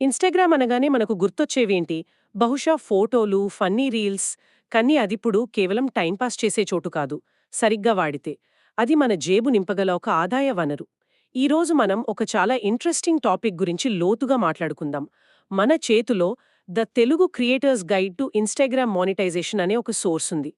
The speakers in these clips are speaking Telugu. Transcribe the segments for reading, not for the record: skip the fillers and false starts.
ఇన్‌స్టాగ్రామ్ అనగానే మనకు గుర్తొచ్చేవేంటి? బహుశా ఫోటోలు, ఫన్నీ రీల్స్. కానీ అదిప్పుడు కేవలం టైం పాస్ చేసే చోటు కాదు. సరిగ్గా వాడితే. అది మన జేబు నింపగల ఒక ఆదాయ వనరు. ఈరోజు మనం ఒక చాలా ఇంట్రెస్టింగ్ టాపిక్ గురించి లోతుగా మాట్లాడుకుందాం. మన చేతిలో the Telugu creators guide to Instagram monetization అనే ఒక సోర్స్ ఉంది.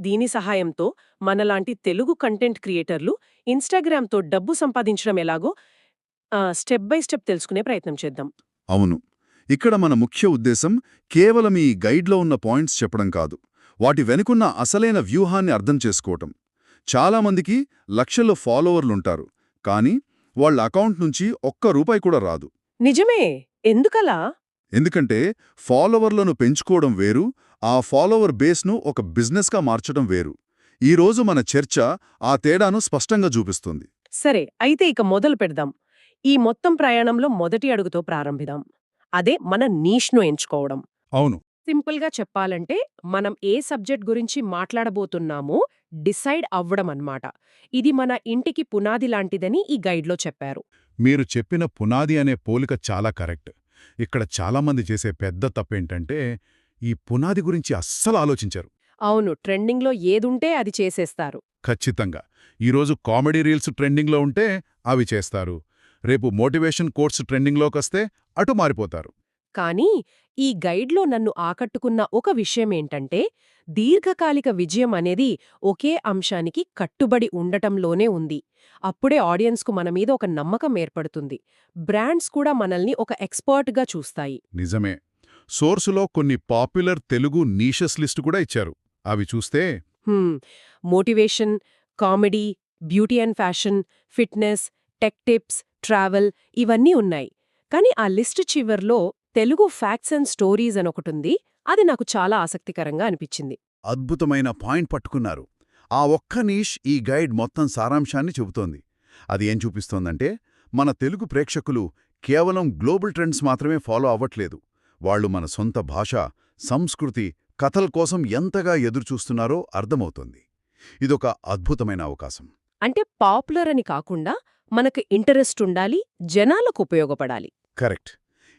దీని సహాయంతో మనలాంటి తెలుగు కంటెంట్ క్రియేటర్లు ఇన్‌స్టాగ్రామ్‌తో డబ్బు సంపాదించడం ఎలాగో స్టెప్ బై స్టెప్ తెలుసుకునే ప్రయత్నం చేద్దాం. అవును. ఇక్కడ మన ముఖ్య ఉద్దేశం కేవలం ఈ గైడ్లో ఉన్న పాయింట్స్ చెప్పడం కాదు. వాటి వెనుకున్న అసలైన వ్యూహాన్ని అర్థం చేసుకోవటం. చాలామందికి లక్షల్లో ఫాలోవర్లుంటారు. కానీ వాళ్ళ అకౌంట్ నుంచి ఒక్క రూపాయి కూడా రాదు. నిజమే. ఎందుకలా? ఎందుకంటే ఫాలోవర్లను పెంచుకోవడం వేరు, ఆ ఫాలోవర్ బేస్ను ఒక బిజినెస్గా మార్చడం వేరు. ఈరోజు మన చర్చ ఆ తేడాను స్పష్టంగా చూపిస్తుంది. సరే, అయితే ఇక మొదలు పెడదాం. ఈ మొత్తం ప్రయాణంలో మొదటి అడుగుతో ప్రారంభిద్దాం. అదే మన నీష్‌ను ఎంచుకోవడం. అవును. సింపుల్‌గా చెప్పాలంటే, మనం ఏ సబ్జెక్ట్ గురించి మాట్లాడబోతున్నామో డిసైడ్ అవ్వడమన్నమాట. ఇది మన ఇంటికి పునాది లాంటిదని ఈ గైడ్‌లో చెప్పారు. మీరు చెప్పిన పునాది అనే పోలిక చాలా కరెక్ట్. ఇక్కడ చాలామంది చేసే పెద్ద తప్పేంటంటే, ఈ పునాది గురించి అస్సలు ఆలోచించరు. అవును, ట్రెండింగ్‌లో ఏదుంటే అది చేసేస్తారు. ఖచ్చితంగా. ఈరోజు కామెడీ రీల్స్ ట్రెండింగ్లో ఉంటే అవి చేస్తారు. రేపు మోటివేషన్ కోట్స్ ట్రెండింగ్లోకొస్తే అటు మారిపోతారు. కానీ ఈ గైడ్లో నన్ను ఆకట్టుకున్న ఒక విషయమేంటంటే, దీర్ఘకాలిక విజయం అనేది ఒకే అంశానికి కట్టుబడి ఉండటంలోనే ఉంది. అప్పుడే ఆడియన్స్కు మన మీద ఒక నమ్మకం ఏర్పడుతుంది. బ్రాండ్స్ కూడా మనల్ని ఒక ఎక్స్‌పర్ట్‌గా చూస్తాయి. నిజమే. సోర్సులో కొన్ని పాపులర్ తెలుగు నీషస్ లిస్టు కూడా ఇచ్చారు. అవి చూస్తే హ్మ్. Motivation, comedy, beauty and fashion, fitness, tech tips, travel ఇవన్నీ ఉన్నాయి. కానీ ఆ లిస్ట్ చివర్లో తెలుగు ఫ్యాక్ట్స్ అండ్ స్టోరీస్ అనొకటుంది. అది నాకు చాలా ఆసక్తికరంగా అనిపించింది. అద్భుతమైన పాయింట్ పట్టుకున్నారు. ఆ ఒక్క నీష్ ఈ గైడ్ మొత్తం సారాంశాన్ని చెబుతోంది. అది ఏం చూపిస్తోందంటే, మన తెలుగు ప్రేక్షకులు కేవలం గ్లోబల్ ట్రెండ్స్ మాత్రమే ఫాలో అవ్వట్లేదు. వాళ్ళు మన సొంత భాష, సంస్కృతి, కథల కోసం ఎంతగా ఎదురుచూస్తున్నారో అర్థమవుతోంది. ఇదొక అద్భుతమైన అవకాశం. అంటే పాపులర్ అని కాకుండా మనకు ఇంటరెస్ట్ ఉండాలి, జనాలకు ఉపయోగపడాలి. కరెక్ట్.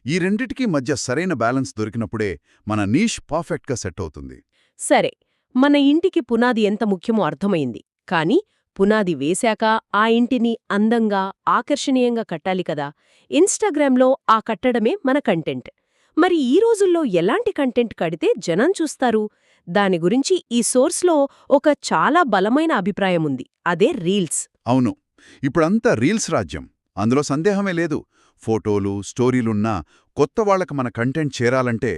ఈ రెండిటికీ మధ్య సరైన బ్యాలెన్స్ దొరికినప్పుడే మన నీష్ పర్ఫెక్ట్గా సెట్ అవుతుంది. సరే, మన ఇంటికి పునాది ఎంత ముఖ్యమో అర్థమైంది. కానీ పునాది వేశాక ఆ ఇంటిని అందంగా, ఆకర్షణీయంగా కట్టాలి కదా. ఇన్‌స్టాగ్రామ్‌లో ఆ కట్టడమే మన కంటెంట్. మరి ఈ రోజుల్లో ఎలాంటి కంటెంట్ కడితే జనం చూస్తారు? దాని గురించి ఈ సోర్స్‌లో ఒక చాలా బలమైన అభిప్రాయముంది. అదే రీల్స్. అవును. ఇప్పుడంతా రీల్స్ రాజ్యం. అందులో సందేహమే లేదు. ఫోటోలు, స్టోరీలున్నా కొత్త వాళ్లకు మన కంటెంట్ చేరాలంటే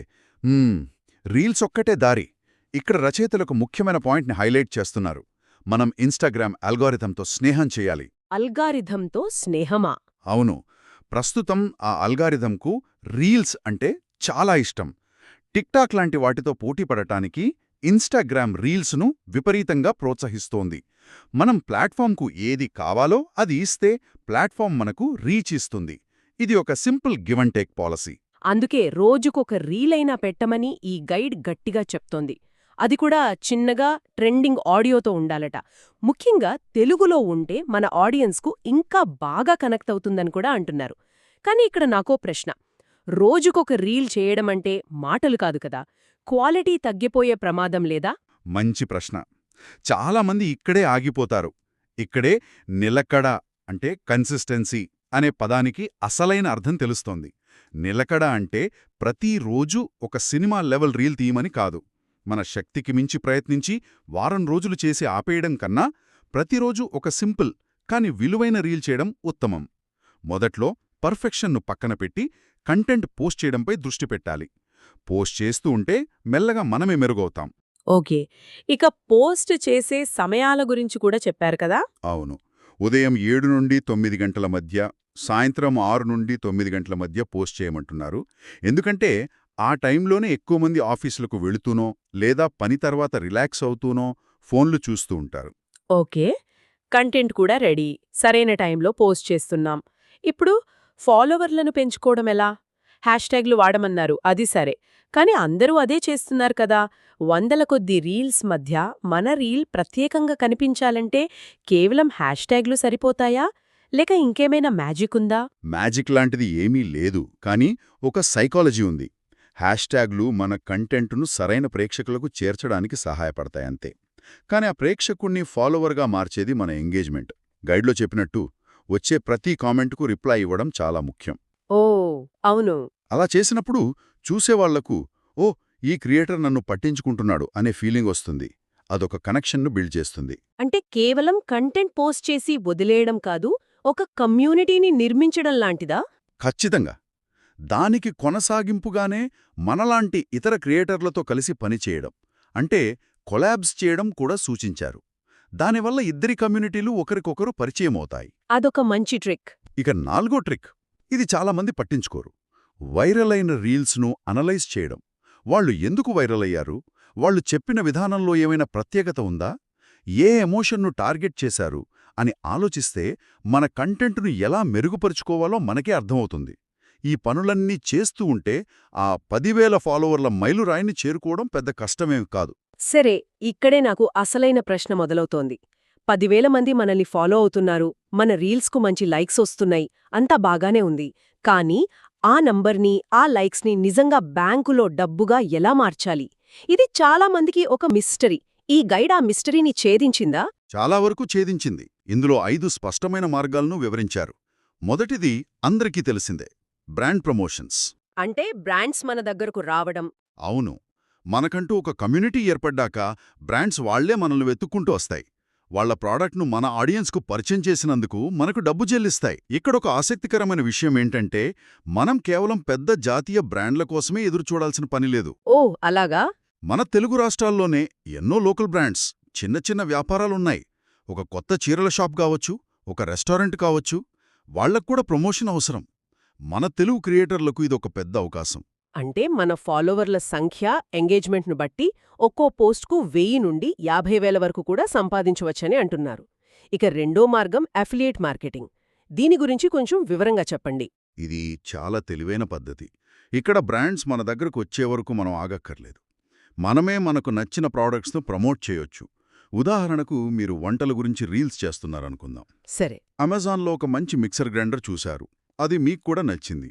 రీల్స్ ఒక్కటే దారి. ఇక్కడ రచయితలకు ముఖ్యమైన పాయింట్ని హైలైట్ చేస్తున్నారు. మనం ఇన్‌స్టాగ్రామ్ అల్గారిథంతో స్నేహం చేయాలి. అల్గారిథంతో స్నేహమా? అవును. ప్రస్తుతం ఆ అల్గారిథంకు రీల్స్ అంటే చాలా ఇష్టం. టిక్టాక్ లాంటి వాటితో పోటీపడటానికి ఇన్‌స్టాగ్రామ్ రీల్స్ను విపరీతంగా ప్రోత్సహిస్తోంది. మనం ప్లాట్ఫామ్కు ఏది కావాలో అది ఇస్తే ప్లాట్ఫామ్ మనకు రీచ్ ఇస్తుంది. ఇది ఒక simple give and take policy. అందుకే రోజుకొక రీలైనా పెట్టమని ఈ గైడ్ గట్టిగా చెప్తోంది. అది కూడా చిన్నగా ట్రెండింగ్ ఆడియోతో ఉండాలట. ముఖ్యంగా తెలుగులో ఉంటే మన ఆడియన్స్కు ఇంకా బాగా కనెక్ట్ అవుతుందని కూడా అంటున్నారు. కానీ ఇక్కడ నాకో ప్రశ్న. రోజుకొక రీల్ చేయడమంటే మాటలు కాదు కదా. క్వాలిటీ తగ్గిపోయే ప్రమాదం లేదా? మంచి ప్రశ్న. చాలామంది ఇక్కడే ఆగిపోతారు. ఇక్కడే నిలకడ అంటే కన్సిస్టెన్సీ అనే పదానికి అసలైన అర్థం తెలుస్తోంది. నిలకడ అంటే ప్రతిరోజు ఒక సినిమా లెవెల్ రీల్ తీయమని కాదు. మన శక్తికి మించి ప్రయత్నించి వారం రోజులు చేసి ఆపేయడం కన్నా ప్రతిరోజు ఒక సింపుల్ కాని విలువైన రీల్ చేయడం ఉత్తమం. మొదట్లో పర్ఫెక్షన్ను పక్కన పెట్టి కంటెంట్ పోస్ట్ చేయడంపై దృష్టి పెట్టాలి. పోస్ట్ చేస్తూ ఉంటే మెల్లగా మనమే మెరుగవుతాం. ఓకే. ఇక పోస్ట్ చేసే సమయాల గురించి కూడా చెప్పారు కదా. అవును. ఉదయం 7 నుండి 9 గంటల మధ్య, సాయంత్రం 6 నుండి 9 గంటల మధ్య పోస్ట్ చేయమంటున్నారు. ఎందుకంటే ఆ టైంలోనే ఎక్కువ మంది ఆఫీసులకు వెళుతూనో లేదా పని తర్వాత రిలాక్స్ అవుతూనో ఫోన్లు చూస్తూ ఉంటారు. ఓకే. కంటెంట్ కూడా రెడీ, సరైన టైంలో పోస్ట్ చేస్తున్నాం. ఇప్పుడు ఫాలోవర్లను పెంచుకోవడం ఎలా? హ్యాష్ట్యాగ్లు వాడమన్నారు, అది సరే. కానీ అందరూ అదే చేస్తున్నారు కదా. వందల కొద్ది రీల్స్ మధ్య మన రీల్ ప్రత్యేకంగా కనిపించాలంటే కేవలం హ్యాష్ట్యాగ్లు సరిపోతాయా? లేక ఇంకేమైనా మ్యాజిక్ ఉందా? మ్యాజిక్ లాంటిది ఏమీ లేదు, కానీ ఒక సైకాలజీ ఉంది. హ్యాష్ట్యాగ్లు మన కంటెంట్ను సరైన ప్రేక్షకులకు చేర్చడానికి సహాయపడతాయంతే. కానీ ఆ ప్రేక్షకుణ్ణి ఫాలోవర్గా మార్చేది మన ఎంగేజ్మెంట్. గైడ్లో చెప్పినట్టు వచ్చే ప్రతి కామెంట్కు రిప్లై ఇవ్వడం చాలా ముఖ్యం. ఓ అవును. అలా చేసినప్పుడు చూసేవాళ్లకు ఓ ఈ క్రియేటర్ నన్ను పట్టించుకుంటున్నాడు అనే ఫీలింగ్ వస్తుంది. అదొక కనెక్షన్ను బిల్డ్ చేస్తుంది. అంటే కేవలం కంటెంట్ పోస్ట్ చేసి వదిలేయడం కాదు, ఒక కమ్యూనిటీని నిర్మించడం లాంటిదా? ఖచ్చితంగా. దానికి కొనసాగింపుగానే మనలాంటి ఇతర క్రియేటర్లతో కలిసి పనిచేయడం, అంటే కొలాబ్స్ చేయడం కూడా సూచించారు. దానివల్ల ఇద్దరి కమ్యూనిటీలు ఒకరికొకరు పరిచయమవుతాయి. అదొక మంచి ట్రిక్. ఇక 4వ ట్రిక్, ఇది చాలామంది పట్టించుకోరు. వైరల్ అయిన రీల్స్ను అనలైజ్ చేయడం. వాళ్ళు ఎందుకు వైరల్ అయ్యారు? వాళ్ళు చెప్పిన విధానంలో ఏమైనా ప్రత్యేకత ఉందా? ఏ ఎమోషన్ను టార్గెట్ చేశారు అని ఆలోచిస్తే మన కంటెంట్ను ఎలా మెరుగుపరుచుకోవాలో మనకే అర్థమవుతుంది. ఈ పనులన్నీ చేస్తూ ఉంటే ఆ 10,000 ఫాలోవర్ల మైలురాయిని చేరుకోవడం పెద్ద కష్టమేం కాదు. సరే, ఇక్కడే నాకు అసలైన ప్రశ్న మొదలవుతోంది. 10,000 మంది మనల్ని ఫాలో అవుతున్నారు, మన రీల్స్కు మంచి లైక్స్ వస్తున్నాయి, అంతా బాగానే ఉంది. కానీ ఆ నంబర్ని, ఆ లైక్స్ని నిజంగా బ్యాంకులో డబ్బుగా ఎలా మార్చాలి? ఇది చాలా మందికి ఒక మిస్టరీ. ఈ గైడ్ ఆ మిస్టరీని ఛేదించిందా? చాలా వరకు ఛేదించింది. ఇందులో 5 స్పష్టమైన మార్గాలను వివరించారు. మొదటిది అందరికీ తెలిసిందే, బ్రాండ్ ప్రమోషన్స్. అంటే బ్రాండ్స్ మన దగ్గరకు రావడం. అవును, మనకంటూ ఒక కమ్యూనిటీ ఏర్పడ్డాక బ్రాండ్స్ వాళ్లే మనల్ని వెతుక్కుంటూ వస్తాయి. వాళ్ల ప్రోడక్ట్ను మన ఆడియన్స్కు పరిచయం చేసినందుకు మనకు డబ్బు చెల్లిస్తాయి. ఇక్కడొక ఆసక్తికరమైన విషయం ఏంటంటే, మనం కేవలం పెద్ద జాతీయ బ్రాండ్ల కోసమే ఎదురుచూడాల్సిన పనిలేదు. ఓ అలాగా? మన తెలుగు రాష్ట్రాల్లోనే ఎన్నో లోకల్ బ్రాండ్స్, చిన్న చిన్న వ్యాపారాలున్నాయి. ఒక కొత్త చీరల షాప్ కావచ్చు, ఒక రెస్టారెంట్ కావచ్చు, వాళ్లక్కూడా ప్రమోషన్ అవసరం. మన తెలుగు క్రియేటర్లకు ఇదొక పెద్ద అవకాశం. అంటే మన ఫాలోవర్ల సంఖ్య, ఎంగేజ్మెంట్ను బట్టి ఒక్కో పోస్ట్కు 1000 నుండి 50,000 వరకు కూడా సంపాదించవచ్చని అంటున్నారు. ఇక రెండో మార్గం అఫిలియేట్ మార్కెటింగ్. దీని గురించి కొంచెం వివరంగా చెప్పండి. ఇది చాలా తెలివైన పద్ధతి. ఇక్కడ బ్రాండ్స్ మన దగ్గరకు వచ్చే వరకు మనం ఆగక్కర్లేదు. మనమే మనకు నచ్చిన ప్రోడక్ట్స్ను ప్రమోట్ చేయొచ్చు. ఉదాహరణకు మీరు వంటల గురించి రీల్స్ చేస్తున్నారనుకుందాం. సరే. అమెజాన్లో ఒక మంచి మిక్సర్ గ్రైండర్ చూశారు. అది మీకు కూడా నచ్చింది.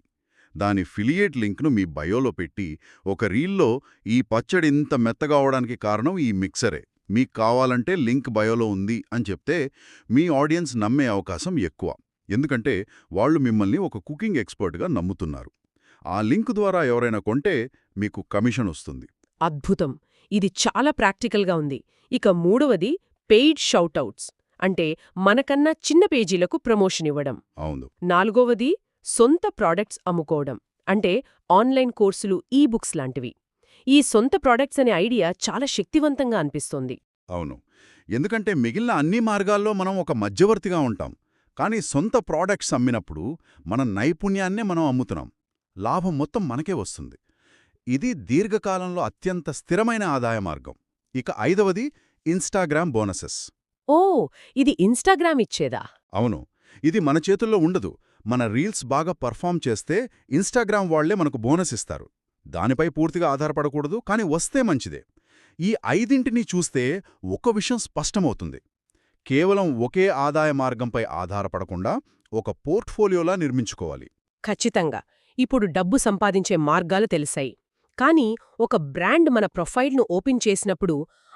దాని ఫిలియేట్ లింక్ను మీ బయోలో పెట్టి ఒక రీల్లో ఈ పచ్చడి ఇంత మెత్తగా అవడానికి కారణం ఈ మిక్సరే, మీకు కావాలంటే లింక్ బయోలో ఉంది అని చెప్తే మీ ఆడియన్స్ నమ్మే అవకాశం ఎక్కువ. ఎందుకంటే వాళ్ళు మిమ్మల్ని ఒక కుకింగ్ ఎక్స్పర్ట్గా నమ్ముతున్నారు. ఆ లింక్ ద్వారా ఎవరైనా కొంటే మీకు కమిషన్ వస్తుంది. అద్భుతం. ఇది చాలా ప్రాక్టికల్గా ఉంది. ఇక మూడవది పెయిడ్ షౌటౌట్స్. అంటే మనకన్నా చిన్న పేజీలకు ప్రమోషన్ ఇవ్వడం. అవును. నాలుగవది సొంత ప్రాడక్ట్స్ అమ్ముకోవడం. అంటే ఆన్లైన్ కోర్సులు, ఈ బుక్స్ లాంటివి. ఈ సొంత ప్రాడక్ట్స్ అనే ఐడియా చాలా శక్తివంతంగా అనిపిస్తోంది. అవును, ఎందుకంటే మిగిలిన అన్ని మార్గాల్లో మనం ఒక మధ్యవర్తిగా ఉంటాం. కానీ సొంత ప్రాడక్ట్స్ అమ్మినప్పుడు మన నైపుణ్యాన్నే మనం అమ్ముతున్నాం. లాభం మొత్తం మనకే వస్తుంది. ఇది దీర్ఘకాలంలో అత్యంత స్థిరమైన ఆదాయ మార్గం. ఇక 5వది ఇన్స్టాగ్రామ్ బోనసెస్. ఓ, ఇది ఇన్స్టాగ్రామ్ ఇచ్చేదా? అవును, ఇది మన చేతుల్లో ఉండదు. మన రీల్స్ బాగా పర్ఫామ్ చేస్తే ఇన్స్టాగ్రామ్ వాళ్లే మనకు బోనస్ ఇస్తారు. దానిపై పూర్తిగా ఆధారపడకూడదు, కానీ వస్తే మంచిదే. ఈ 5ంటిని చూస్తే ఒక విషయం స్పష్టమవుతుంది. కేవలం ఒకే ఆదాయ మార్గంపై ఆధారపడకుండా ఒక పోర్ట్ఫోలియోలా నిర్మించుకోవాలి. ఖచ్చితంగా. ఇప్పుడు డబ్బు సంపాదించే మార్గాలు తెలిసాయి. కానీ ఒక బ్రాండ్ మన ప్రొఫైల్ను ఓపెన్ చేసినప్పుడు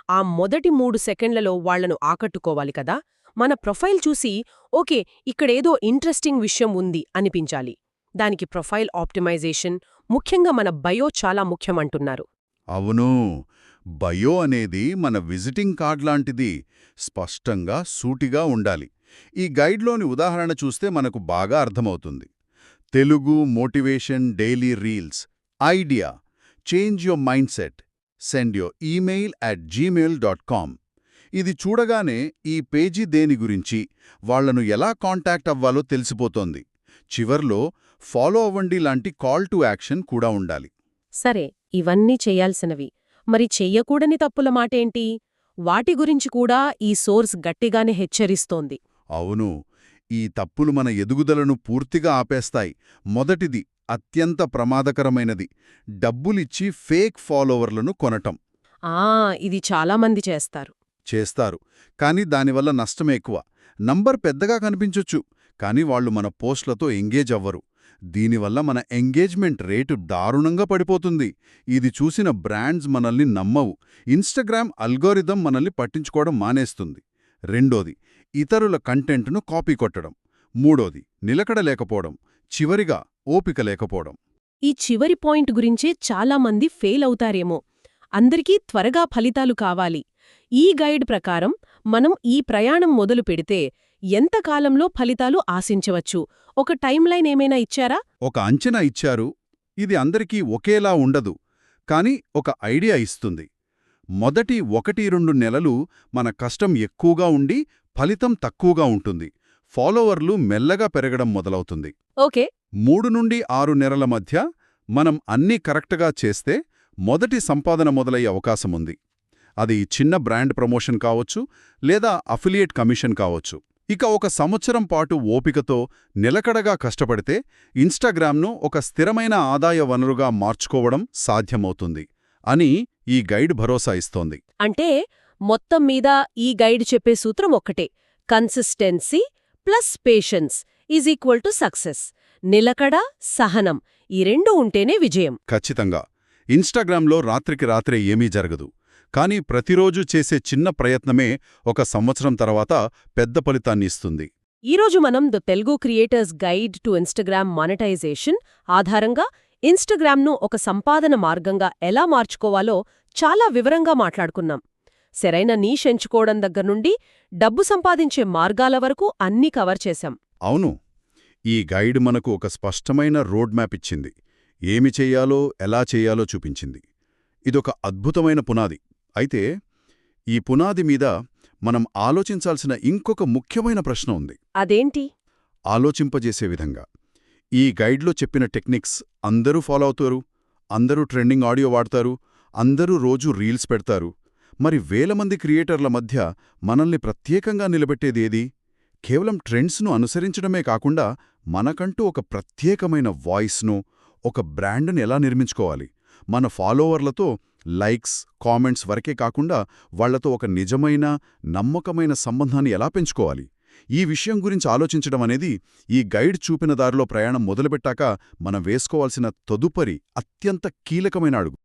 ఆ మొదటి 3 సెకండ్లలో వాళ్లను ఆకట్టుకోవాలి కదా. మన ప్రొఫైల్ చూసి ఓకే, ఇక్కడేదో ఇంట్రెస్టింగ్ విషయం ఉంది అనిపించాలి. దానికి ప్రొఫైల్ ఆప్టిమైజేషన్, ముఖ్యంగా మన బయో చాలా ముఖ్యమంటున్నారు. అవును, బయో అనేది మన విజిటింగ్ కార్డ్ లాంటిది. స్పష్టంగా, సూటిగా ఉండాలి. ఈ గైడ్లోని ఉదాహరణ చూస్తే మనకు బాగా అర్థమవుతుంది. Telugu motivation daily reels idea, change your mind set, send your email @gmail.com. ఇది చూడగానే ఈ పేజీ దేని గురించి, వాళ్లను ఎలా కాంటాక్ట్ అవ్వాలో తెలిసిపోతోంది. చివర్లో ఫాలో అవ్వండి లాంటి కాల్ టు యాక్షన్ కూడా ఉండాలి. సరే, ఇవన్నీ చెయ్యాల్సినవి. మరి చెయ్యకూడని తప్పుల మాటేంటి? వాటి గురించి కూడా ఈ సోర్స్ గట్టిగానే హెచ్చరిస్తోంది. అవును, ఈ తప్పులు మన ఎదుగుదలను పూర్తిగా ఆపేస్తాయి. మొదటిది, అత్యంత ప్రమాదకరమైనది, డబ్బులిచ్చి ఫేక్ ఫాలోవర్లను కొనటం. ఇది చాలామంది చేస్తారు. కానీ దానివల్ల నష్టమే ఎక్కువ. నంబర్ పెద్దగా కనిపించొచ్చు, కానీ వాళ్ళు మన పోస్ట్లతో ఎంగేజ్ అవ్వరు. దీనివల్ల మన ఎంగేజ్మెంట్ రేటు దారుణంగా పడిపోతుంది. ఇది చూసిన బ్రాండ్స్ మనల్ని నమ్మవు. ఇన్‌స్టాగ్రామ్ అల్గోరిథం మనల్ని పట్టించుకోవడం మానేస్తుంది. రెండోది, ఇతరుల కంటెంట్ను కాపీ కొట్టడం. మూడోది, నిలకడ లేకపోవడం. చివరిగా, ఓపిక లేకపోవడం. ఈ చివరి పాయింట్ గురించే చాలామంది ఫెయిల్ అవుతారేమో. అందరికీ త్వరగా ఫలితాలు కావాలి. ఈ గైడ్ ప్రకారం మనం ఈ ప్రయాణం మొదలు పెడితే ఎంత కాలంలో ఫలితాలు ఆశించవచ్చు? ఒక టైమ్లైన్ ఏమైనా ఇచ్చారా? ఒక అంచనా ఇచ్చారు. ఇది అందరికీ ఒకేలా ఉండదు, కానీ ఒక ఐడియా ఇస్తుంది. మొదటి 1-2 నెలలు మన కష్టం ఎక్కువగా ఉండి ఫలితం తక్కువగా ఉంటుంది. ఫాలోవర్లు మెల్లగా పెరగడం మొదలవుతుంది. ఓకే. 3 నుండి 6 నెలల మధ్య మనం అన్నీ కరెక్ట్గా చేస్తే మొదటి సంపాదన మొదలయ్యే అవకాశముంది. అది చిన్న బ్రాండ్ ప్రమోషన్ కావచ్చు, లేదా అఫిలియేట్ కమిషన్ కావచ్చు. ఇక 1 సంవత్సరం పాటు ఓపికతో నిలకడగా కష్టపడితే ఇన్‌స్టాగ్రామ్ను ఒక స్థిరమైన ఆదాయ వనరుగా మార్చుకోవడం సాధ్యమవుతుంది అని ఈ గైడ్ భరోసా ఇస్తోంది. అంటే మొత్తం మీద ఈ గైడ్ చెప్పే సూత్రం ఒక్కటే: consistency plus patience is equal to success. నిలకడ, సహనం, ఈ రెండూ ఉంటేనే విజయం. ఖచ్చితంగా. ఇన్‌స్టాగ్రామ్లో రాత్రికి రాత్రే ఏమీ జరగదు. కానీ ప్రతిరోజు చేసే చిన్న ప్రయత్నమే 1 సంవత్సరం తర్వాత పెద్ద ఫలితాన్ని ఇస్తుంది. ఈరోజు మనం the Telugu creators guide to Instagram monetization ఆధారంగా ఇన్‌స్టాగ్రామ్ను ఒక సంపాదన మార్గంగా ఎలా మార్చుకోవాలో చాలా వివరంగా మాట్లాడుకున్నాం. సరైన నీష్ ఎంచుకోవడం దగ్గర్నుండి డబ్బు సంపాదించే మార్గాల వరకు అన్నీ కవర్ చేశాం. అవును. ఈ గైడ్ మనకు ఒక స్పష్టమైన రోడ్ మ్యాప్ ఇచ్చింది. ఏమి చెయ్యాలో, ఎలా చెయ్యాలో చూపించింది. ఇదొక అద్భుతమైన పునాది. అయితే ఈ పునాది మీద మనం ఆలోచించాల్సిన ఇంకొక ముఖ్యమైన ప్రశ్న ఉంది. అదేంటి? ఆలోచింపజేసే విధంగా. ఈ గైడ్లో చెప్పిన టెక్నిక్స్ అందరూ ఫాలో అవుతారు, అందరూ ట్రెండింగ్ ఆడియో వాడతారు, అందరూ రోజూ రీల్స్ పెడతారు. మరి వేల మంది క్రియేటర్ల మధ్య మనల్ని ప్రత్యేకంగా నిలబెట్టేదేది? కేవలం ట్రెండ్స్ను అనుసరించడమే కాకుండా మనకంటూ ఒక ప్రత్యేకమైన వాయిస్ను, ఒక బ్రాండ్ని ఎలా నిర్మించుకోవాలి? మన ఫాలోవర్లతో లైక్స్, కామెంట్స్ వరకే కాకుండా వాళ్లతో ఒక నిజమైన, నమ్మకమైన సంబంధాన్ని ఎలా పెంచుకోవాలి? ఈ విషయం గురించి ఆలోచించడం అనేది ఈ గైడ్ చూపిన దారిలో ప్రయాణం మొదలుపెట్టాక మనం వేసుకోవాల్సిన తదుపరి అత్యంత కీలకమైన అడుగు.